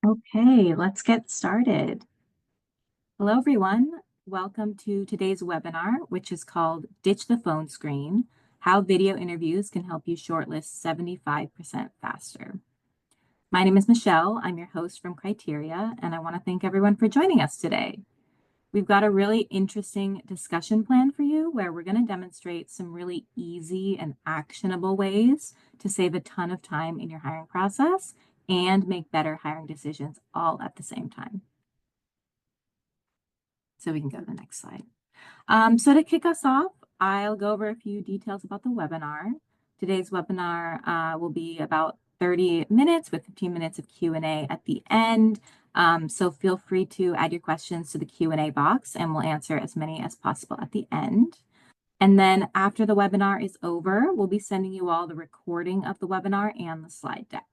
Okay, let's get started. Hello, everyone. Welcome to today's webinar, which is called Ditch the Phone Screen, How Video Interviews Can Help You Shortlist 75% Faster. My name is Michelle. I'm your host from Criteria, and I want to thank everyone for joining us today. We've got a really interesting discussion plan for you where we're going to demonstrate some really easy and actionable ways to save a ton of time in your hiring process and make better hiring decisions all at the same time. So we can go to the next slide. So to kick us off, I'll go over a few details about the webinar. Today's webinar will be about 30 minutes with 15 minutes of Q&A at the end. So feel free to add your questions to the Q&A box and we'll answer as many as possible at the end. And then after the webinar is over, we'll be sending you all the recording of the webinar and the slide deck.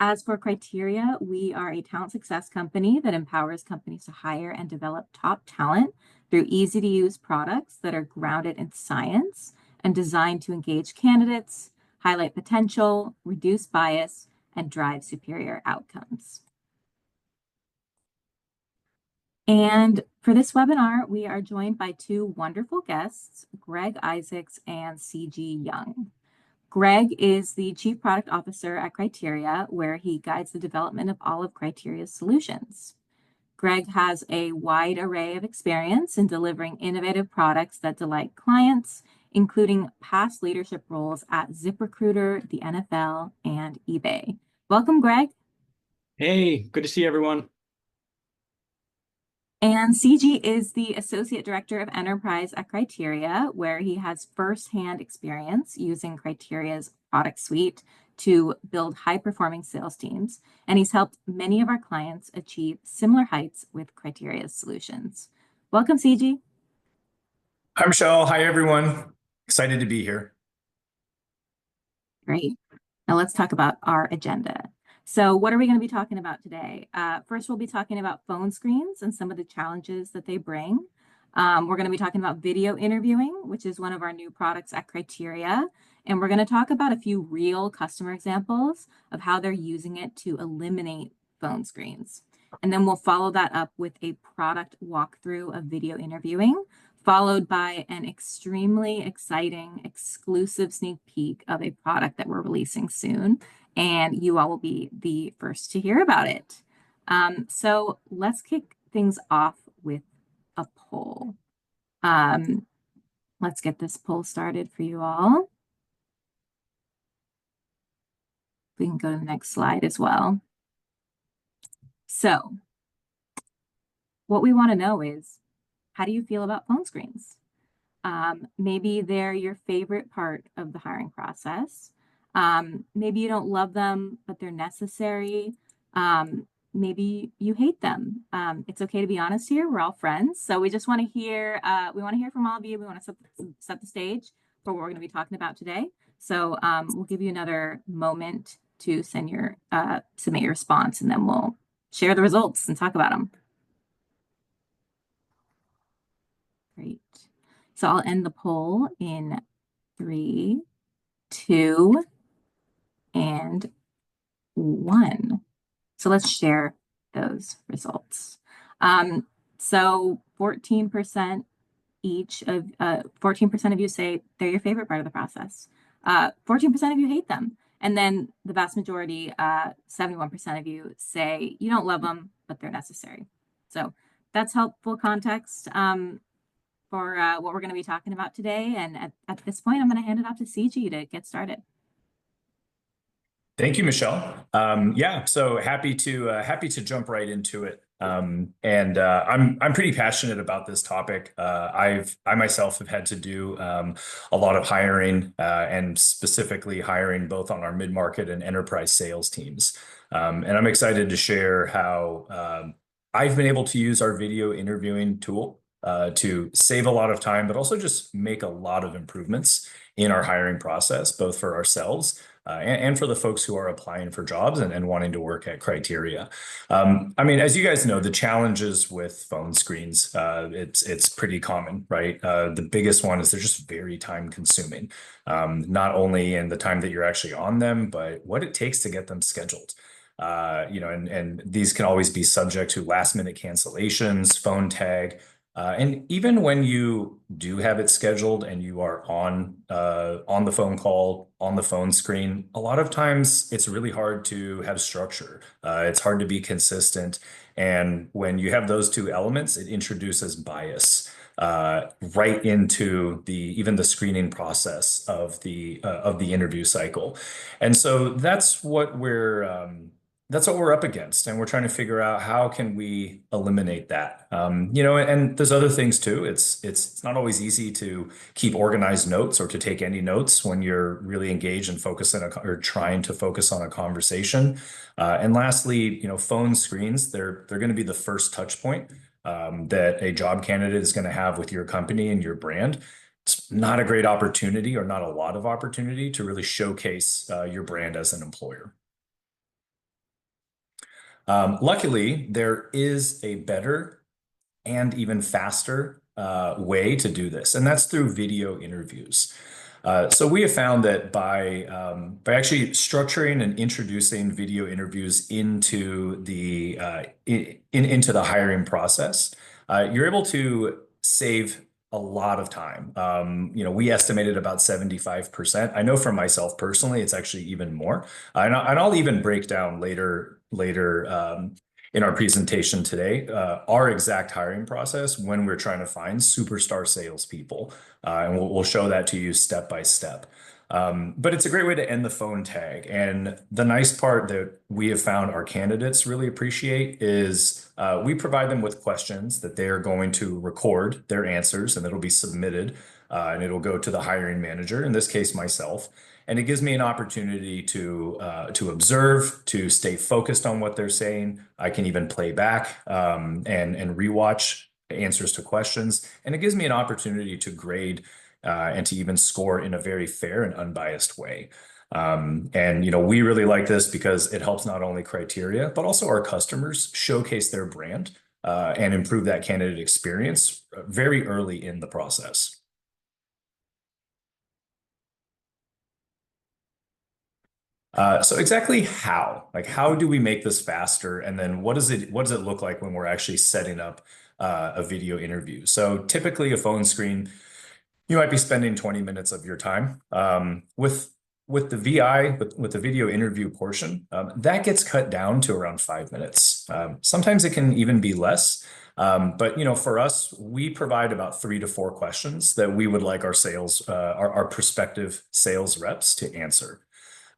As for Criteria, we are a talent success company that empowers companies to hire and develop top talent through easy-to-use products that are grounded in science and designed to engage candidates, highlight potential, reduce bias, and drive superior outcomes. And for this webinar, we are joined by two wonderful guests, Greg Isaacs and C.G. Young. Greg is the Chief Product Officer at Criteria, where he guides the development of all of Criteria's solutions. Greg has a wide array of experience in delivering innovative products that delight clients, including past leadership roles at ZipRecruiter, the NFL, and eBay. Welcome, Greg. Hey, good to see everyone. And CG is the Associate Director of Enterprise at Criteria, where he has firsthand experience using Criteria's product suite to build high-performing sales teams. And he's helped many of our clients achieve similar heights with Criteria's solutions. Welcome, CG. Hi, Michelle. Hi, everyone. Excited to be here. Great. Now let's talk about our agenda. So what are we going to be talking about today? First, we'll be talking about phone screens and some of the challenges that they bring. We're going to be talking about video interviewing, which is one of our new products at Criteria. And we're going to talk about a few real customer examples of how they're using it to eliminate phone screens. And then we'll follow that up with a product walkthrough of video interviewing, followed by an extremely exciting exclusive sneak peek of a product that we're releasing soon. And you all will be the first to hear about it. So let's kick things off with a poll. Let's get this poll started for you all. We can go to the next slide as well. So what we want to know is, how do you feel about phone screens? Maybe they're your favorite part of the hiring process. Maybe you don't love them, but they're necessary. Maybe you hate them. It's okay to be honest here. We're all friends. So we just want to hear, from all of you. We want to set the stage for what we're going to be talking about today. So we'll give you another moment to submit your response, and then we'll share the results and talk about them. Great. So I'll end the poll in 3, 2, and 1. So let's share those results. So 14% of 14% of you say they're your favorite part of the process. 14% of you hate them. And then the vast majority, 71% of you say you don't love them, but they're necessary. So that's helpful context for what we're going to be talking about today. And at this point, I'm going to hand it off to CG to get started. Thank you, Michelle. Yeah, so happy to jump right into it. I'm pretty passionate about this topic. I myself have had to do a lot of hiring and specifically hiring both on our mid-market and enterprise sales teams. And I'm excited to share how I've been able to use our video interviewing tool to save a lot of time, but also just make a lot of improvements in our hiring process, both for ourselves, and for the folks who are applying for jobs and wanting to work at Criteria. I mean, as you guys know, the challenges with phone screens, it's pretty common, right? The biggest one is they're just very time consuming, not only in the time that you're actually on them, but what it takes to get them scheduled. And these can always be subject to last minute cancellations, phone tag. And even when you do have it scheduled and you are on the phone call, on the phone screen, a lot of times it's really hard to have structure. It's hard to be consistent. And when you have those two elements, it introduces bias right into even the screening process of the interview cycle. And so that's what we're up against, and we're trying to figure out how can we eliminate that. And there's other things too. It's not always easy to keep organized notes or to take any notes when you're really engaged and or trying to focus on a conversation. And lastly, phone screens, they're going to be the first touch point that a job candidate is going to have with your company and your brand. It's not a great opportunity, or not a lot of opportunity, to really showcase your brand as an employer. Luckily, there is a better and even faster way to do this, and that's through video interviews. So we have found that by actually structuring and introducing video interviews into the hiring process, you're able to save a lot of time. We estimated about 75%. I know for myself personally, it's actually even more. And I'll even break down later in our presentation today, our exact hiring process when we're trying to find superstar salespeople. And we'll show that to you step by step. But it's a great way to end the phone tag. And the nice part that we have found our candidates really appreciate is we provide them with questions that they are going to record their answers, and it'll be submitted, and it'll go to the hiring manager, in this case, myself. And it gives me an opportunity to observe, to stay focused on what they're saying. I can even play back and rewatch answers to questions. And it gives me an opportunity to grade and to even score in a very fair and unbiased way. We really like this because it helps not only Criteria, but also our customers showcase their brand and improve that candidate experience very early in the process. So exactly how do we make this faster? And then what does it look like when we're actually setting up a video interview? So typically a phone screen, you might be spending 20 minutes of your time. With the video interview portion, that gets cut down to around 5 minutes. Sometimes it can even be less. But for us, we provide about 3 to 4 questions that we would like our prospective sales reps to answer.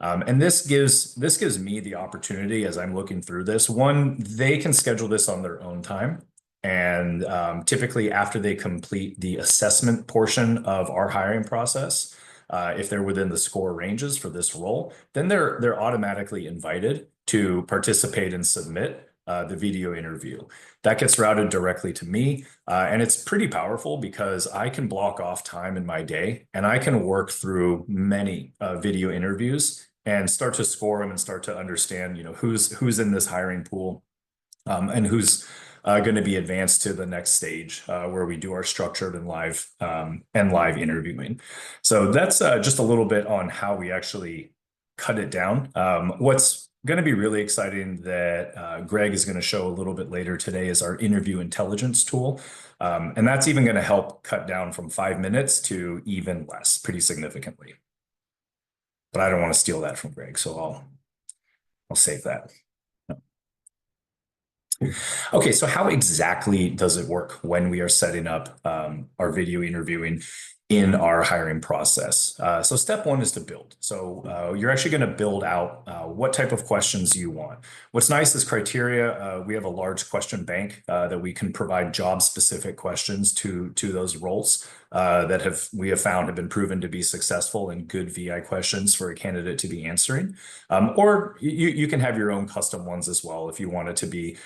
And this gives me the opportunity, as I'm looking through this, one, they can schedule this on their own time. And typically after they complete the assessment portion of our hiring process, if they're within the score ranges for this role, then they're automatically invited to participate and submit the video interview. That gets routed directly to me, and it's pretty powerful because I can block off time in my day and I can work through many video interviews and start to score them and start to understand, who's in this hiring pool and who's going to be advanced to the next stage where we do our structured and live interviewing. So that's just a little bit on how we actually cut it down. What's going to be really exciting that Greg is going to show a little bit later today is our interview intelligence tool. And that's even going to help cut down from 5 minutes to even less, pretty significantly. But I don't want to steal that from Greg, so I'll save that. Okay, so how exactly does it work when we are setting up our video interviewing in our hiring process? So step 1 is to build. So you're actually going to build out what type of questions you want. What's nice is Criteria, we have a large question bank that we can provide job-specific questions to those roles that we have found have been proven to be successful and good VI questions for a candidate to be answering. Or you can have your own custom ones as well if you want it to be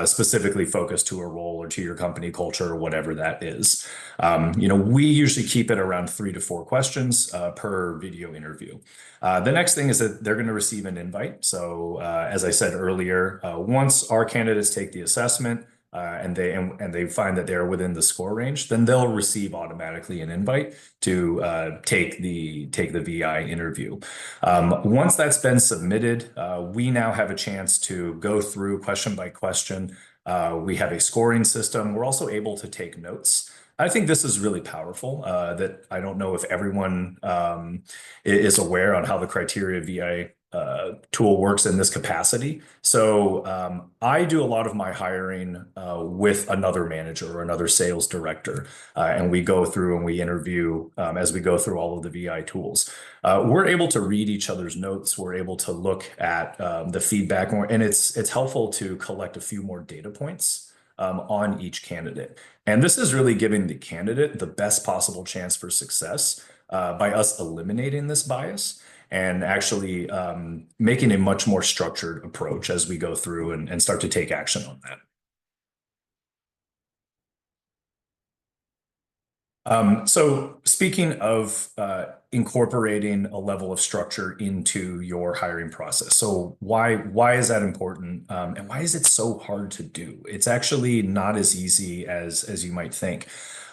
specifically focused to a role or to your company culture or whatever that is. We usually keep it at around 3 to 4 questions per video interview. The next thing is that they're going to receive an invite. So as I said earlier, once our candidates take the assessment, and they find that they're within the score range, then they'll receive automatically an invite to take the VI interview. Once that's been submitted, we now have a chance to go through question by question. We have a scoring system. We're also able to take notes. I think this is really powerful. That I don't know if everyone is aware on how the criteria VI tool works in this capacity. So I do a lot of my hiring with another manager or another sales director, and we go through and we interview as we go through all of the VI tools. We're able to read each other's notes. We're able to look at the feedback more, and it's helpful to collect a few more data points on each candidate. And this is really giving the candidate the best possible chance for success by us eliminating this bias and actually making a much more structured approach as we go through and start to take action on that. So speaking of incorporating a level of structure into your hiring process. So why is that important? And why is it so hard to do? It's actually not as easy as you might think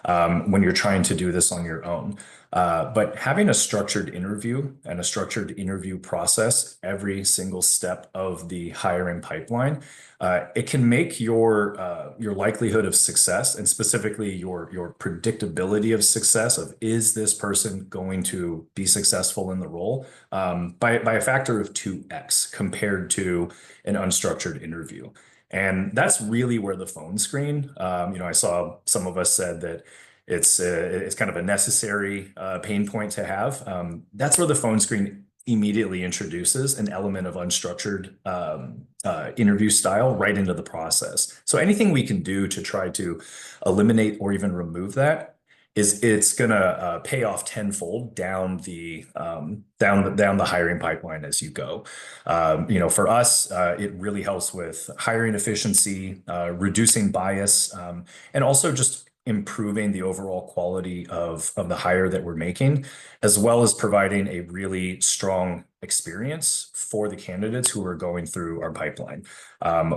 when you're trying to do this on your own. But having a structured interview and a structured interview process every single step of the hiring pipeline, it can make your likelihood of success, and specifically your predictability of success of, is this person going to be successful in the role, by a factor of 2x compared to an unstructured interview. And that's really where the phone screen, I saw some of us said that it's kind of a necessary pain point to have. That's where the phone screen immediately introduces an element of unstructured interview style right into the process. So anything we can do to try to eliminate or even remove that it's gonna pay off tenfold down the hiring pipeline as you go. For us, it really helps with hiring efficiency, reducing bias, and also just improving the overall quality of the hire that we're making, as well as providing a really strong experience for the candidates who are going through our pipeline.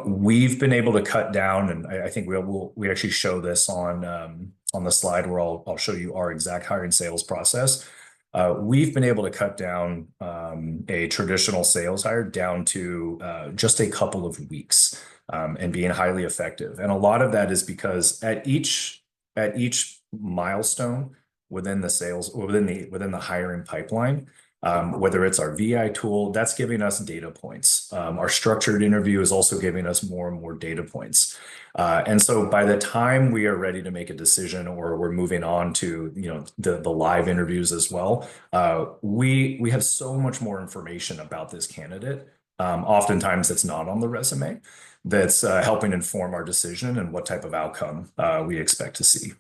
We've been able to cut down, and I think we actually show this on the slide where I'll show you our exact hiring sales process. We've been able to cut down a traditional sales hire down to just a couple of weeks, and being highly effective. And a lot of that is because at each milestone within the sales or within the hiring pipeline, whether it's our VI tool, that's giving us data points. Our structured interview is also giving us more and more data points. And so by the time we are ready to make a decision or we're moving on to the live interviews as well, we have so much more information about this candidate. Oftentimes it's not on the resume, that's helping inform our decision and what type of outcome we expect to see.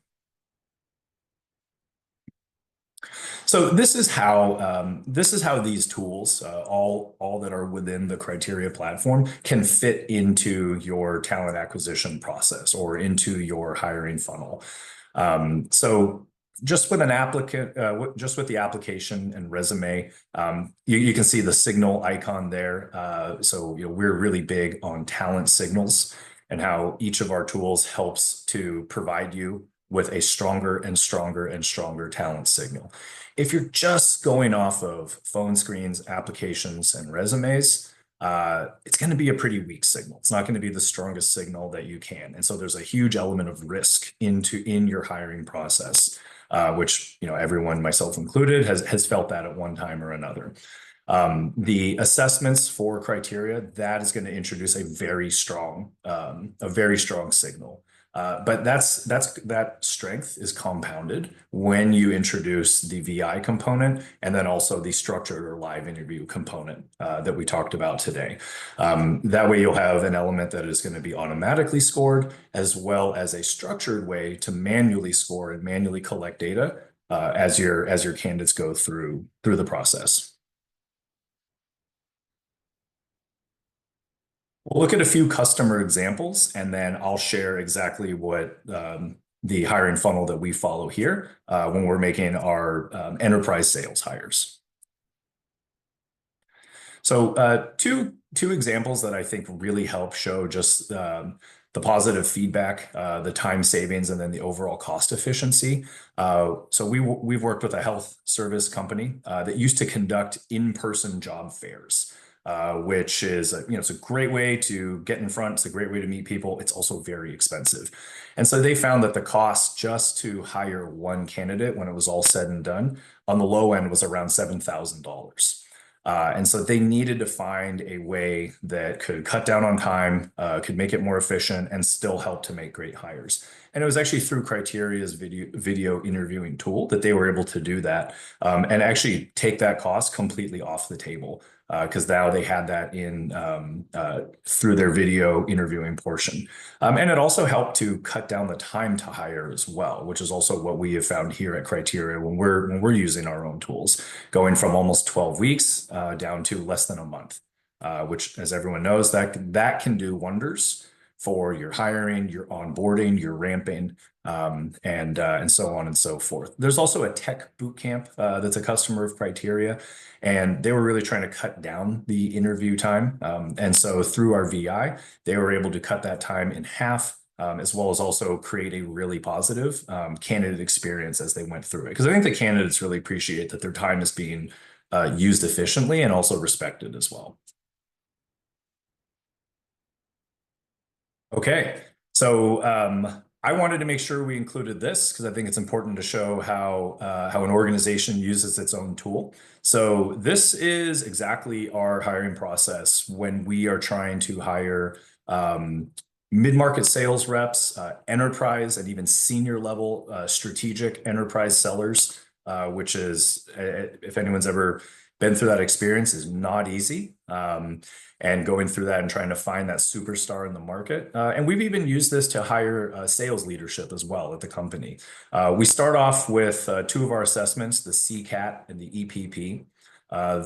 So this is how these tools, all that are within the criteria platform, can fit into your talent acquisition process or into your hiring funnel. So just with an applicant, just with the application and resume, you can see the signal icon there. So we're really big on talent signals and how each of our tools helps to provide you with a stronger and stronger and stronger talent signal. If you're just going off of phone screens, applications, and resumes, it's going to be a pretty weak signal. It's not going to be the strongest signal that you can. And so there's a huge element of risk in your hiring process, which everyone, myself included, has felt that at one time or another. The assessments for criteria, that is going to introduce a very strong signal. But that strength is compounded when you introduce the VI component and then also the structured or live interview component that we talked about today. That way you'll have an element that is going to be automatically scored, as well as a structured way to manually score and manually collect data as your candidates go through the process. We'll look at a few customer examples, and then I'll share exactly what the hiring funnel that we follow here when we're making our enterprise sales hires. So two examples that I think really help show just the positive feedback, the time savings, and then the overall cost efficiency. So we've worked with a health service company that used to conduct in-person job fairs, which is it's a great way to get in front. It's a great way to meet people. It's also very expensive, and so they found that the cost just to hire one candidate when it was all said and done on the low end was around $7,000. And so they needed to find a way that could cut down on time, could make it more efficient, and still help to make great hires. And it was actually through Criteria's video interviewing tool that they were able to do that and actually take that cost completely off the table because now they had that in through their video interviewing portion. And it also helped to cut down the time to hire as well, which is also what we have found here at Criteria when we're using our own tools, going from almost 12 weeks down to less than a month, which, as everyone knows, that can do wonders for your hiring, your onboarding, your ramping, and so on and so forth. There's also a tech boot camp that's a customer of Criteria, and they were really trying to cut down the interview time. And so through our VI, they were able to cut that time in half, as well as also create a really positive candidate experience as they went through it. Because I think the candidates really appreciate that their time is being used efficiently and also respected as well. Okay, so I wanted to make sure we included this because I think it's important to show how an organization uses its own tool. So this is exactly our hiring process when we are trying to hire mid-market sales reps, enterprise, and even senior level strategic enterprise sellers, which is, if anyone's ever been through that experience, is not easy. And going through that and trying to find that superstar in the market. And we've even used this to hire sales leadership as well at the company. We start off with two of our assessments, the CCAT and the EPP.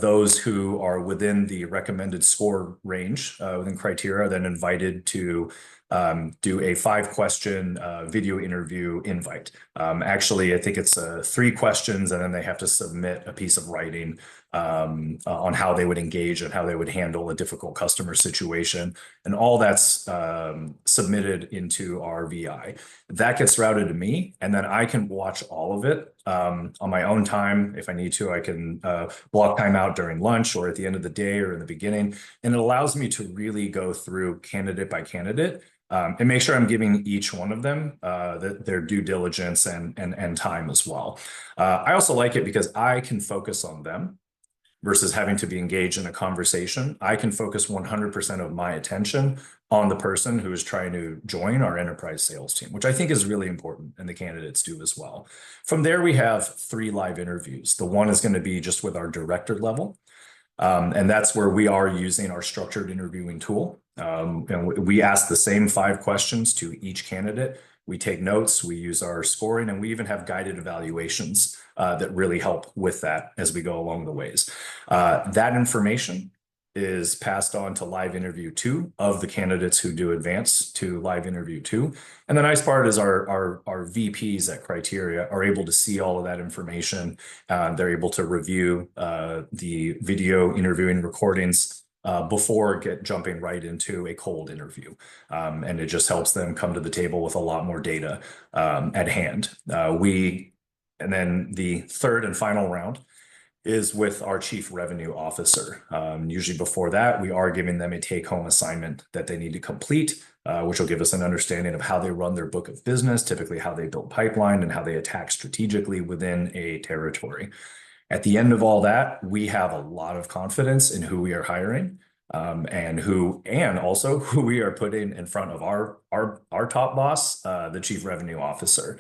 Those who are within the recommended score range within Criteria are then invited to do a 5-question video interview invite. Actually, I think it's 3 questions, and then they have to submit a piece of writing on how they would engage and how they would handle a difficult customer situation. And all that's submitted into our VI. That gets routed to me, and then I can watch all of it on my own time. If I need to, I can block time out during lunch or at the end of the day or in the beginning. And it allows me to really go through candidate by candidate and make sure I'm giving each one of them their due diligence and time as well. I also like it because I can focus on them versus having to be engaged in a conversation. I can focus 100% of my attention on the person who is trying to join our enterprise sales team, which I think is really important, and the candidates do as well. From there, we have 3 live interviews. The one is going to be just with our director level. And that's where we are using our structured interviewing tool. And we ask the same 5 questions to each candidate. We take notes, we use our scoring, and we even have guided evaluations that really help with that as we go along the ways. That information is passed on to live interview 2 of the candidates who do advance to live interview 2. And the nice part is our VPs at Criteria are able to see all of that information. They're able to review the video interviewing recordings before jumping right into a cold interview. And it just helps them come to the table with a lot more data at hand. And then the third and final round is with our chief revenue officer. Usually before that, we are giving them a take-home assignment that they need to complete, which will give us an understanding of how they run their book of business, typically how they build pipeline and how they attack strategically within a territory. At the end of all that, we have a lot of confidence in who we are hiring and also who we are putting in front of our top boss, the chief revenue officer,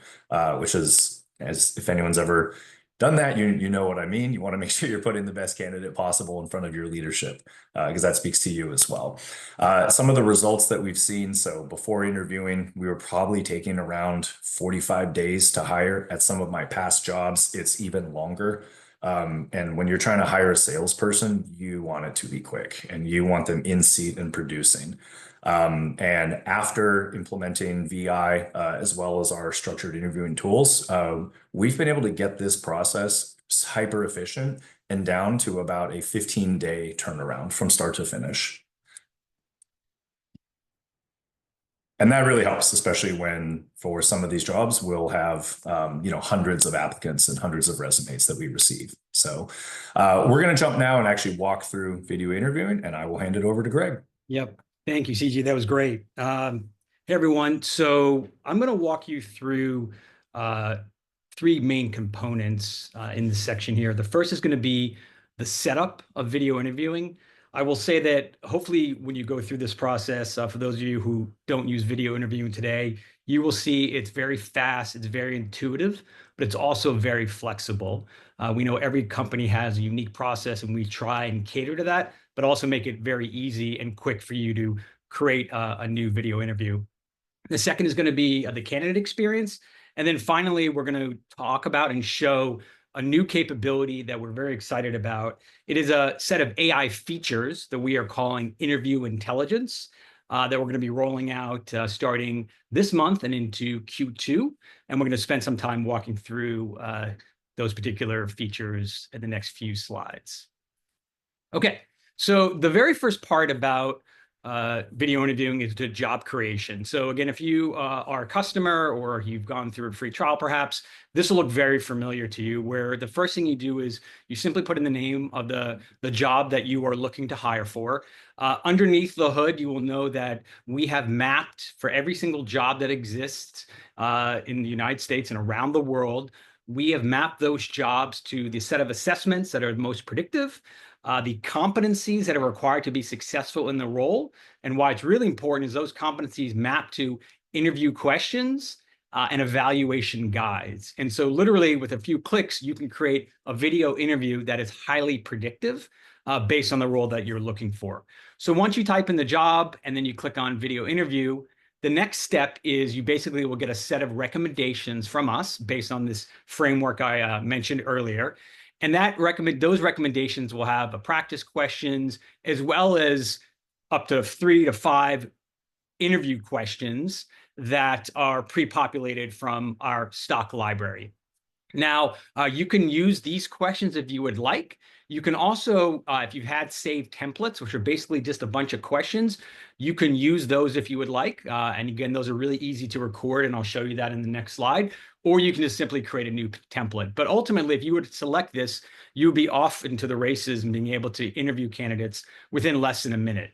which is, as if anyone's ever done that, you know what I mean. You want to make sure you're putting the best candidate possible in front of your leadership because that speaks to you as well. Some of the results that we've seen, so before interviewing, we were probably taking around 45 days to hire. At some of my past jobs, it's even longer. And when you're trying to hire a salesperson, you want it to be quick and you want them in seat and producing. And after implementing VI, as well as our structured interviewing tools, we've been able to get this process hyper efficient and down to about a 15-day turnaround from start to finish. And that really helps, especially when for some of these jobs, we'll have, hundreds of applicants and hundreds of resumes that we receive. So we're going to jump now and actually walk through video interviewing, and I will hand it over to Greg. Yep. Thank you, CG. That was great. Hey, everyone. So I'm going to walk you through three main components in this section here. The first is going to be the setup of video interviewing. I will say that hopefully when you go through this process, for those of you who don't use video interviewing today, you will see it's very fast, it's very intuitive, but it's also very flexible. We know every company has a unique process and we try and cater to that, but also make it very easy and quick for you to create a new video interview. The second is going to be the candidate experience. And then finally, we're going to talk about and show a new capability that we're very excited about. It is a set of AI features that we are calling Interview Intelligence that we're going to be rolling out starting this month and into Q2. And we're going to spend some time walking through those particular features in the next few slides. Okay, so the very first part about video interviewing is the job creation. So again, if you are a customer or you've gone through a free trial, perhaps this will look very familiar to you, where the first thing you do is you simply put in the name of the job that you are looking to hire for. Underneath the hood, you will know that we have mapped for every single job that exists in the United States and around the world. We have mapped those jobs to the set of assessments that are most predictive, the competencies that are required to be successful in the role. And why it's really important is those competencies map to interview questions and evaluation guides. And so literally with a few clicks, you can create a video interview that is highly predictive based on the role that you're looking for. So once you type in the job and then you click on video interview, the next step is you basically will get a set of recommendations from us based on this framework I mentioned earlier. And those recommendations will have practice questions as well as up to 3 to 5 interview questions that are pre-populated from our stock library. Now, you can use these questions if you would like. You can also, if you've had saved templates, which are basically just a bunch of questions, you can use those if you would like. And again, those are really easy to record, and I'll show you that in the next slide. Or you can just simply create a new template. But ultimately, if you were to select this, you'll be off into the races and being able to interview candidates within less than a minute.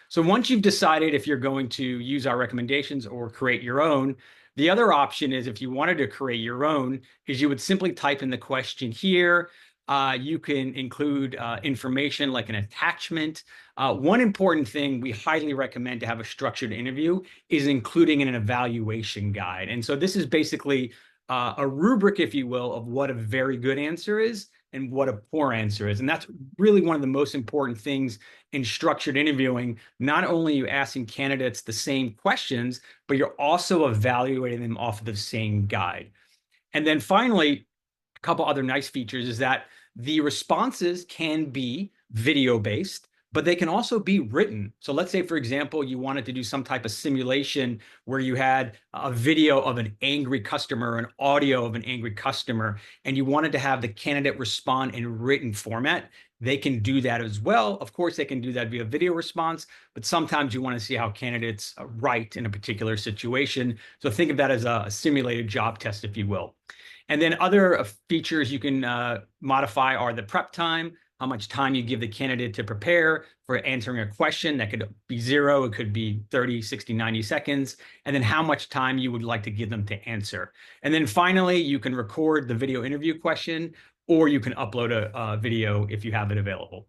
So once you've decided if you're going to use our recommendations or create your own, the other option is if you wanted to create your own, is you would simply type in the question here. You can include information like an attachment. One important thing we highly recommend to have a structured interview is including an evaluation guide. And so this is basically a rubric, if you will, of what a very good answer is and what a poor answer is. And that's really one of the most important things in structured interviewing. Not only are you asking candidates the same questions, but you're also evaluating them off of the same guide. And then finally, a couple other nice features is that the responses can be video-based, but they can also be written. So let's say, for example, you wanted to do some type of simulation where you had a video of an angry customer, an audio of an angry customer, and you wanted to have the candidate respond in written format. They can do that as well. Of course, they can do that via video response, but sometimes you want to see how candidates write in a particular situation. So think of that as a simulated job test, if you will. And then other features you can modify are the prep time, how much time you give the candidate to prepare for answering a question. That could be 0, it could be 30, 60, 90 seconds, and then how much time you would like to give them to answer. And then finally, you can record the video interview question, or you can upload a video if you have it available.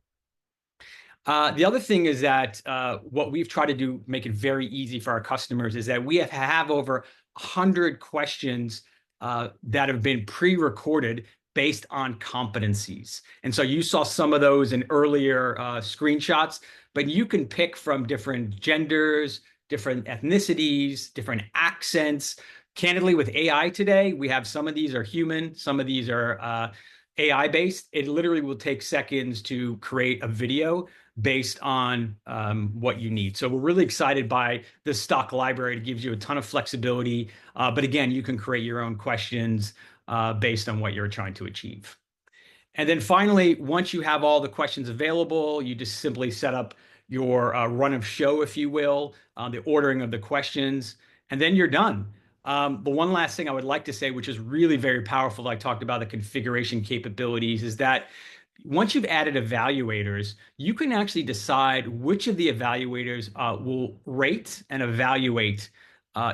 The other thing is that what we've tried to do, make it very easy for our customers, is that we have over 100 questions that have been pre-recorded based on competencies. And so you saw some of those in earlier screenshots, but you can pick from different genders, different ethnicities, different accents. Candidly, with AI today, we have some of these are human, some of these are AI based. It literally will take seconds to create a video based on what you need. So we're really excited by this stock library. It gives you a ton of flexibility. But again, you can create your own questions based on what you're trying to achieve. And then finally, once you have all the questions available, you just simply set up your run of show, if you will, the ordering of the questions, and then you're done. The one last thing I would like to say, which is really very powerful, I talked about the configuration capabilities, is that once you've added evaluators, you can actually decide which of the evaluators will rate and evaluate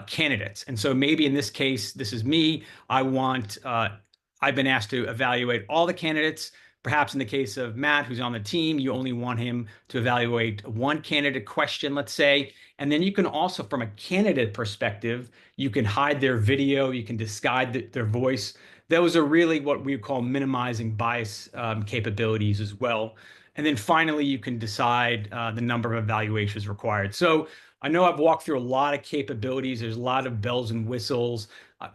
candidates. And so maybe in this case, this is me. I've been asked to evaluate all the candidates. Perhaps in the case of Matt, who's on the team, you only want him to evaluate one candidate question, let's say. And then you can also, from a candidate perspective, you can hide their video, you can disguise their voice. Those are really what we call minimizing bias capabilities as well. And then finally, you can decide the number of evaluations required. So I know I've walked through a lot of capabilities. There's a lot of bells and whistles.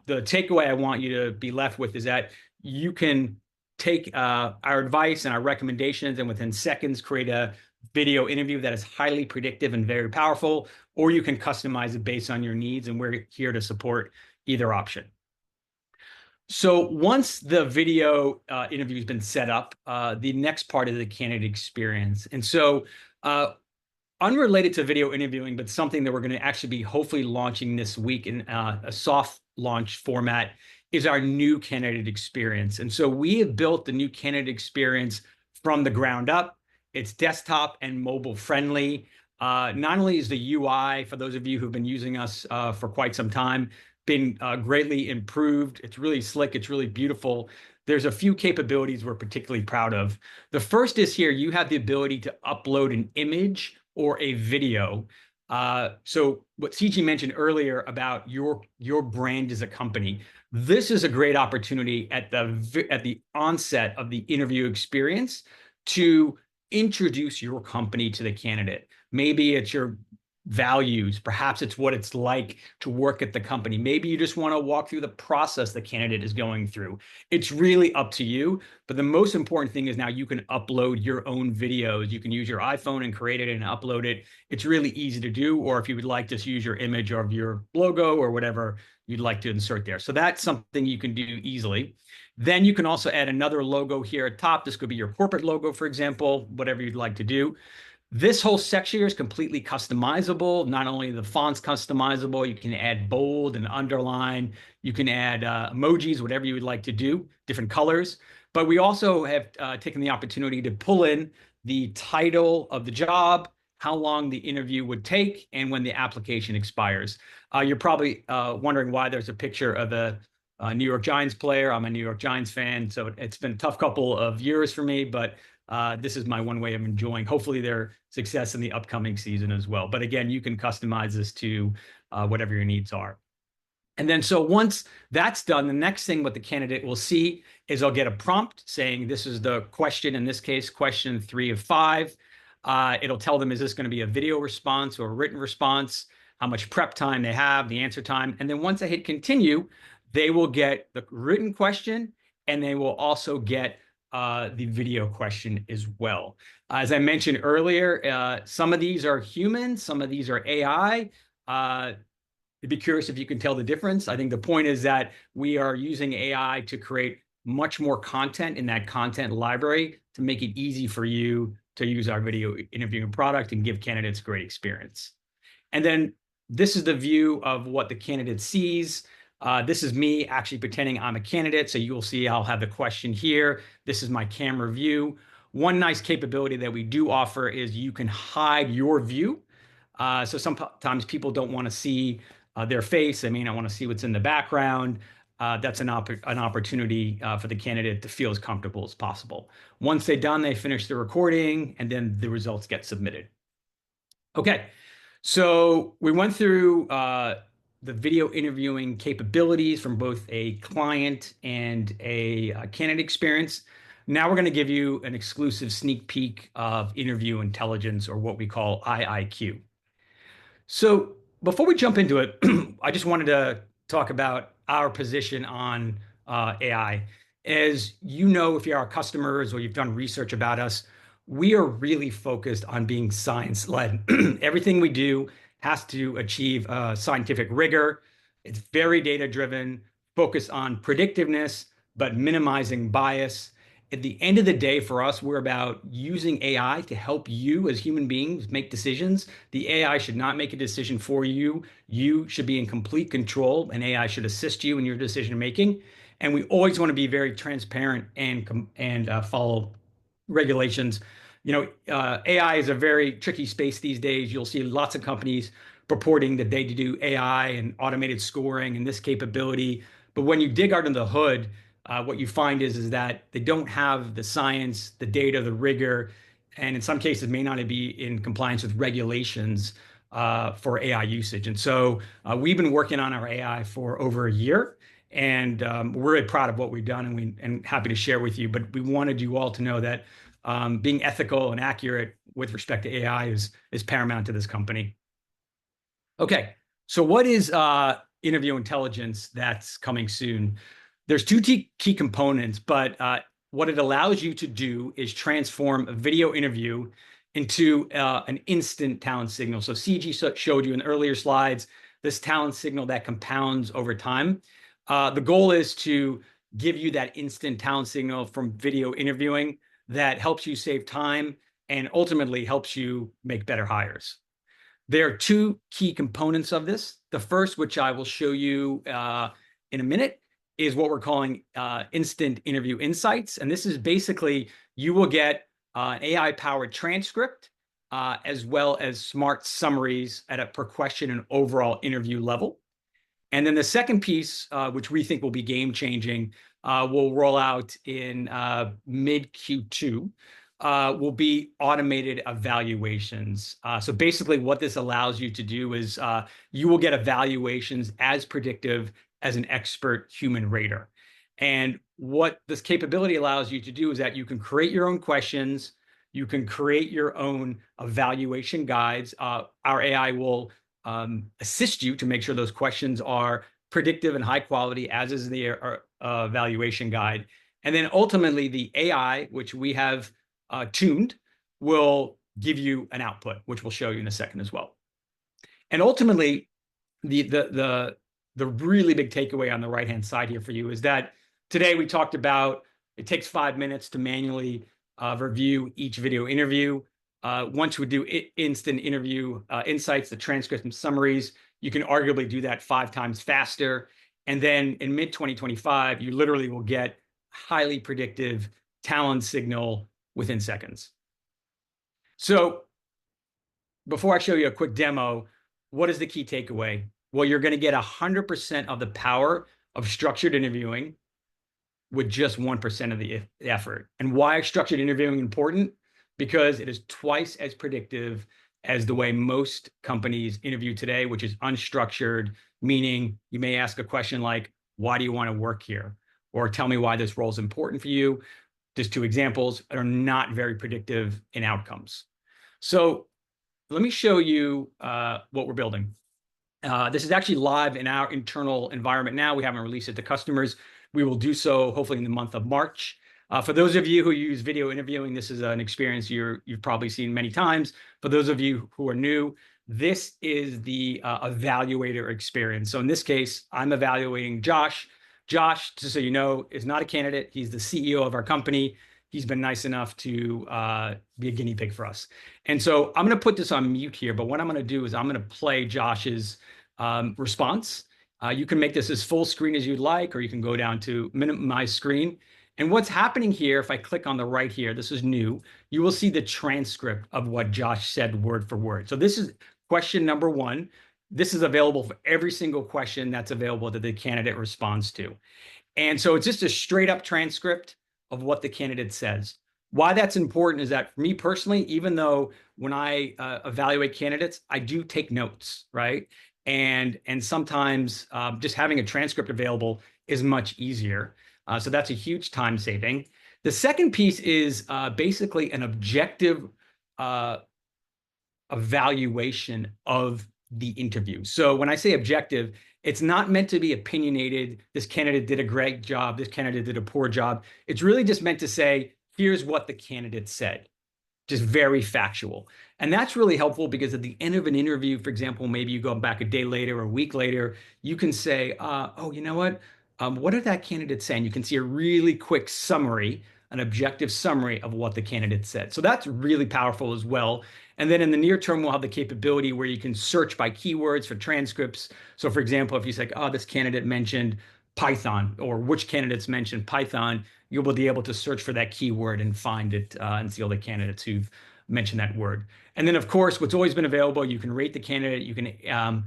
The takeaway I want you to be left with is that you can take our advice and our recommendations and within seconds create a video interview that is highly predictive and very powerful, or you can customize it based on your needs, and we're here to support either option. So once the video interview has been set up, the next part is the candidate experience. And so unrelated to video interviewing, but something that we're going to actually be hopefully launching this week in a soft launch format is our new candidate experience. And so we have built the new candidate experience from the ground up. It's desktop and mobile friendly. Not only is the UI, for those of you who've been using us for quite some time, been greatly improved. It's really slick. It's really beautiful. There's a few capabilities we're particularly proud of. The first is here, you have the ability to upload an image or a video. So what CG mentioned earlier about your brand as a company, this is a great opportunity at the onset of the interview experience to introduce your company to the candidate. Maybe it's your values, perhaps it's what it's like to work at the company. Maybe you just want to walk through the process the candidate is going through. It's really up to you. But the most important thing is now you can upload your own videos. You can use your iPhone and create it and upload it. It's really easy to do. Or if you would like, just use your image of your logo or whatever you'd like to insert there. So that's something you can do easily. Then you can also add another logo here at top. This could be your corporate logo, for example, whatever you'd like to do. This whole section here is completely customizable. Not only the font's customizable, you can add bold and underline. You can add emojis, whatever you would like to do, different colors. But we also have taken the opportunity to pull in the title of the job, how long the interview would take, and when the application expires. You're probably wondering why there's a picture of a New York Giants player. I'm a New York Giants fan, so it's been a tough couple of years for me, but this is my one way of enjoying, hopefully, their success in the upcoming season as well. But again, you can customize this to whatever your needs are. And then so once that's done, the next thing what the candidate will see is they'll get a prompt saying this is the question, in this case, question 3 of 5. It'll tell them, is this going to be a video response or a written response, how much prep time they have, the answer time. And then once I hit continue, they will get the written question and they will also get the video question as well. As I mentioned earlier, some of these are human, some of these are AI. I'd be curious if you can tell the difference. I think the point is that we are using AI to create much more content in that content library to make it easy for you to use our video interviewing product and give candidates a great experience. And then this is the view of what the candidate sees. This is me actually pretending I'm a candidate. So you'll see I'll have the question here. This is my camera view. One nice capability that we do offer is you can hide your view. So sometimes people don't want to see their face. I mean, I want to see what's in the background. That's an opportunity for the candidate to feel as comfortable as possible. Once they're done, they finish the recording, and then the results get submitted. Okay, so we went through the video interviewing capabilities from both a client and a candidate experience. Now we're going to give you an exclusive sneak peek of interview intelligence, or what we call IIQ. So before we jump into it, I just wanted to talk about our position on AI. as you know, if you're our customers or you've done research about us, we are really focused on being science-led. Everything we do has to achieve scientific rigor. It's very data-driven, focused on predictiveness, but minimizing bias. At the end of the day, for us, we're about using AI to help you as human beings make decisions. The AI should not make a decision for you. You should be in complete control, and AI should assist you in your decision making. And we always want to be very transparent and follow regulations. AI is a very tricky space these days. You'll see lots of companies purporting that they do AI and automated scoring and this capability. But when you dig under the hood, what you find is that they don't have the science, the data, the rigor, and in some cases may not be in compliance with regulations for AI usage. And so we've been working on our AI for over a year, and we're really proud of what we've done, and happy to share with you. But we wanted you all to know that being ethical and accurate with respect to AI is paramount to this company. Okay, so what is interview intelligence that's coming soon? There's two key components, but what it allows you to do is transform a video interview into an instant talent signal. So CG showed you in earlier slides this talent signal that compounds over time. The goal is to give you that instant talent signal from video interviewing that helps you save time and ultimately helps you make better hires. There are two key components of this. The first, which I will show you in a minute, is what we're calling instant interview insights. And this is basically, you will get an AI-powered transcript as well as smart summaries at a per question and overall interview level. And then the second piece, which we think will be game-changing, will roll out in mid Q2, will be automated evaluations. So basically what this allows you to do is you will get evaluations as predictive as an expert human rater. And what this capability allows you to do is that you can create your own questions, you can create your own evaluation guides. Our AI will assist you to make sure those questions are predictive and high quality, as is the evaluation guide. And then ultimately the AI, which we have tuned, will give you an output, which we'll show you in a second as well. And ultimately, the really big takeaway on the right-hand side here for you is that today we talked about it takes 5 minutes to manually review each video interview. Once we do instant interview insights, the transcripts and summaries, you can arguably do that 5 times faster. And then in mid-2025, you literally will get highly predictive talent signal within seconds. So before I show you a quick demo, what is the key takeaway? Well, you're going to get 100% of the power of structured interviewing with just 1% of the effort. And why is structured interviewing important? Because it is twice as predictive as the way most companies interview today, which is unstructured, meaning you may ask a question like, why do you want to work here? Or tell me why this role is important for you. Just 2 examples are not very predictive in outcomes. So let me show you what we're building. This is actually live in our internal environment now. We haven't released it to customers. We will do so hopefully in the month of March. For those of you who use video interviewing, this is an experience you've probably seen many times. For those of you who are new, this is the evaluator experience. So in this case, I'm evaluating Josh. Josh, just so you know, is not a candidate. He's the CEO of our company. He's been nice enough to be a guinea pig for us. And so I'm going to put this on mute here, but what I'm going to do is I'm going to play Josh's response. You can make this as full screen as you'd like, or you can go down to minimize screen. And what's happening here, if I click on the right here, this is new, you will see the transcript of what Josh said word for word. So this is question number 1. This is available for every single question that's available that the candidate responds to. And so it's just a straight up transcript of what the candidate says. Why that's important is that for me personally, even though when I evaluate candidates, I do take notes, right? And sometimes just having a transcript available is much easier. So that's a huge time saving. The second piece is basically an objective evaluation of the interview. So when I say objective, It's not meant to be opinionated. This candidate did a great job. This candidate did a poor job. It's really just meant to say, here's what the candidate said, just very factual. And that's really helpful because at the end of an interview, for example, maybe you go back a day later or a week later, you can say, oh, you know what did that candidate say? And you can see a really quick summary, an objective summary of what the candidate said. So that's really powerful as well. And then in the near term, we'll have the capability where you can search by keywords for transcripts. So for example, if you say, oh, this candidate mentioned Python, or which candidates mentioned Python, you'll be able to search for that keyword and find it and see all the candidates who've mentioned that word. And then, of course, what's always been available, you can rate the candidate, you can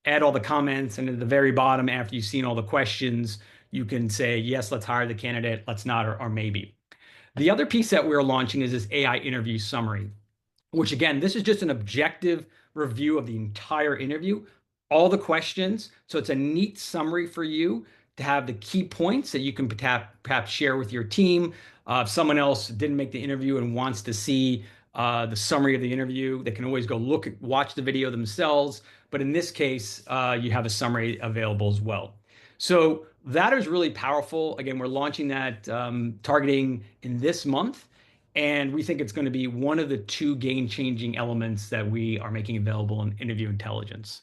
add all the comments, and at the very bottom, after you've seen all the questions, you can say, yes, let's hire the candidate, let's not, or maybe. The other piece that we're launching is this AI interview summary, which again, this is just an objective review of the entire interview, all the questions. So it's a neat summary for you to have the key points that you can perhaps share with your team. If someone else didn't make the interview and wants to see the summary of the interview, they can always go watch the video themselves. But in this case, you have a summary available as well. So that is really powerful. Again, we're launching that targeting in this month. And we think it's going to be one of the two game-changing elements that we are making available in interview intelligence.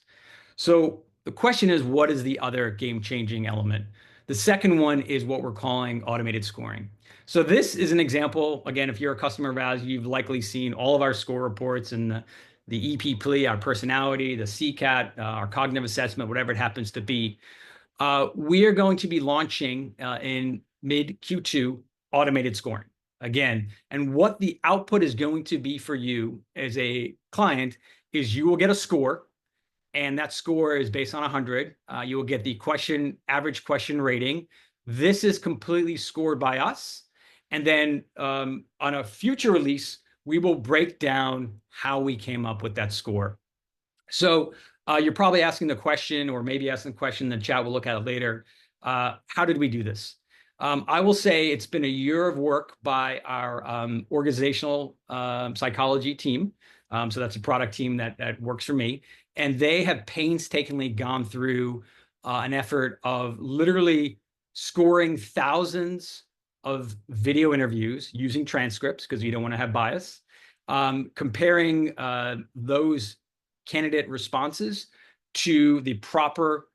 So the question is, what is the other game-changing element? The second one is what we're calling automated scoring. So this is an example. Again, if you're a customer of ours, you've likely seen all of our score reports and the EP our personality, the CCAT, our cognitive assessment, whatever it happens to be. We are going to be launching in mid Q2 automated scoring again. And what the output is going to be for you as a client is you will get a score, and that score is based on 100. You will get the average question rating. This is completely scored by us. And then on a future release, we will break down how we came up with that score. So you're probably asking the question, or maybe asking the question in the chat, we'll look at it later. How did we do this? I will say it's been a year of work by our organizational psychology team. So that's a product team that works for me. And they have painstakingly gone through an effort of literally scoring thousands of video interviews using transcripts, because you don't want to have bias, comparing those candidate responses to the proper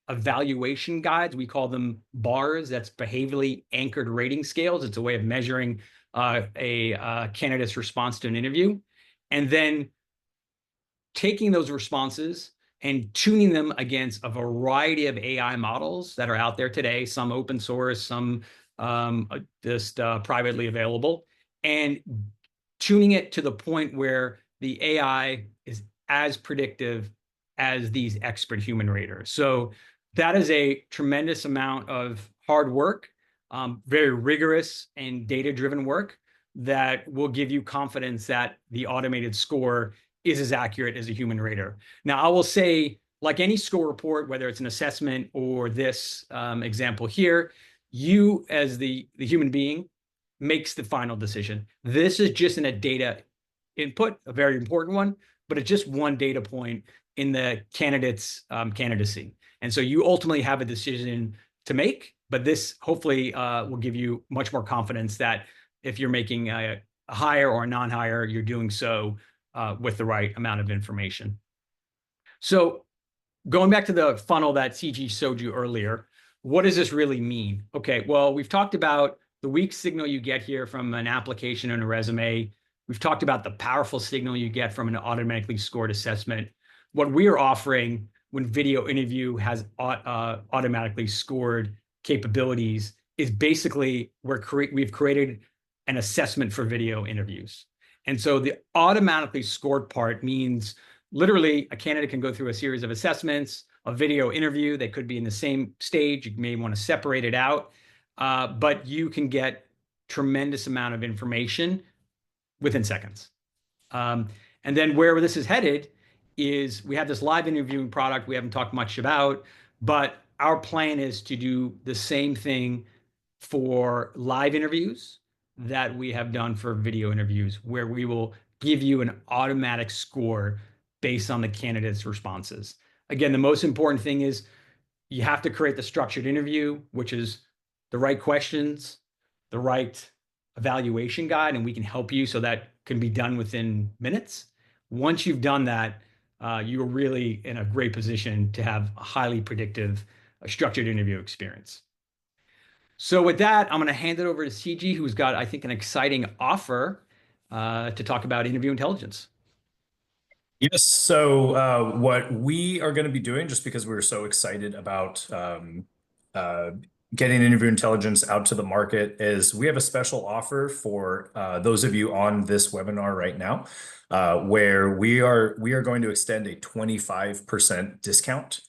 evaluation guides. We call them bars. That's behaviorally anchored rating scales. It's a way of measuring a candidate's response to an interview. And then taking those responses and tuning them against a variety of AI models that are out there today, some open source, some just privately available, and tuning it to the point where the AI is as predictive as these expert human raters. So that is a tremendous amount of hard work, very rigorous and data-driven work that will give you confidence that the automated score is as accurate as a human rater. Now, I will say, like any score report, whether it's an assessment or this example here, you as the human being makes the final decision. This is just a data input, a very important one, but it's just one data point in the candidate's candidacy. And so you ultimately have a decision to make, but this hopefully will give you much more confidence that if you're making a hire or a non-hire, you're doing so with the right amount of information. So going back to the funnel that CG showed you earlier, what does this really mean? Okay, well, we've talked about the weak signal you get here from an application and a resume. We've talked about the powerful signal you get from an automatically scored assessment. What we are offering when video interview has automatically scored capabilities is basically we've created an assessment for video interviews. And so the automatically scored part means literally a candidate can go through a series of assessments, a video interview. They could be in the same stage. You may want to separate it out, but you can get tremendous amount of information within seconds. And then where this is headed is we have this live interviewing product we haven't talked much about, but our plan is to do the same thing for live interviews that we have done for video interviews, where we will give you an automatic score based on the candidate's responses. Again, the most important thing is you have to create the structured interview, which is the right questions, the right evaluation guide, and we can help you so that can be done within minutes. Once you've done that, you're really in a great position to have a highly predictive structured interview experience. So with that, I'm going to hand it over to CG, who's got, I think, an exciting offer to talk about interview intelligence. Yes. So what we are going to be doing, just because we're so excited about uh, getting interview intelligence out to the market, is we have a special offer for those of you on this webinar right now, where we are going to extend a 25% discount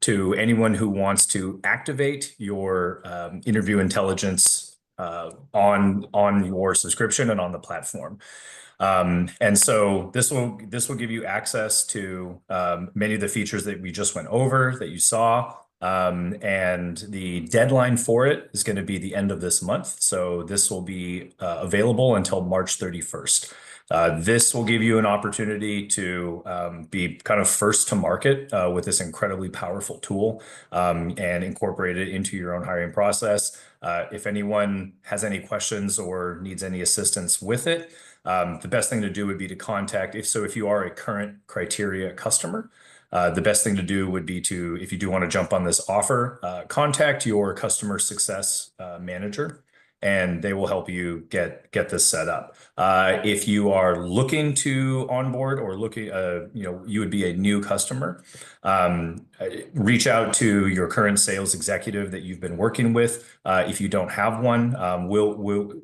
to anyone who wants to activate your interview intelligence on your subscription and on the platform. And so this will give you access to many of the features that we just went over that you saw. And the deadline for it is going to be the end of this month. So this will be available until March 31st. This will give you an opportunity to be kind of first to market with this incredibly powerful tool and incorporate it into your own hiring process. If anyone has any questions or needs any assistance with it, the best thing to do would be to contact, if you are a current criteria customer, the best thing to do would be to, if you do want to jump on this offer, contact your customer success manager, and they will help you get this set up. If you are looking to onboard or looking, you would be a new customer, reach out to your current sales executive that you've been working with. If you don't have one,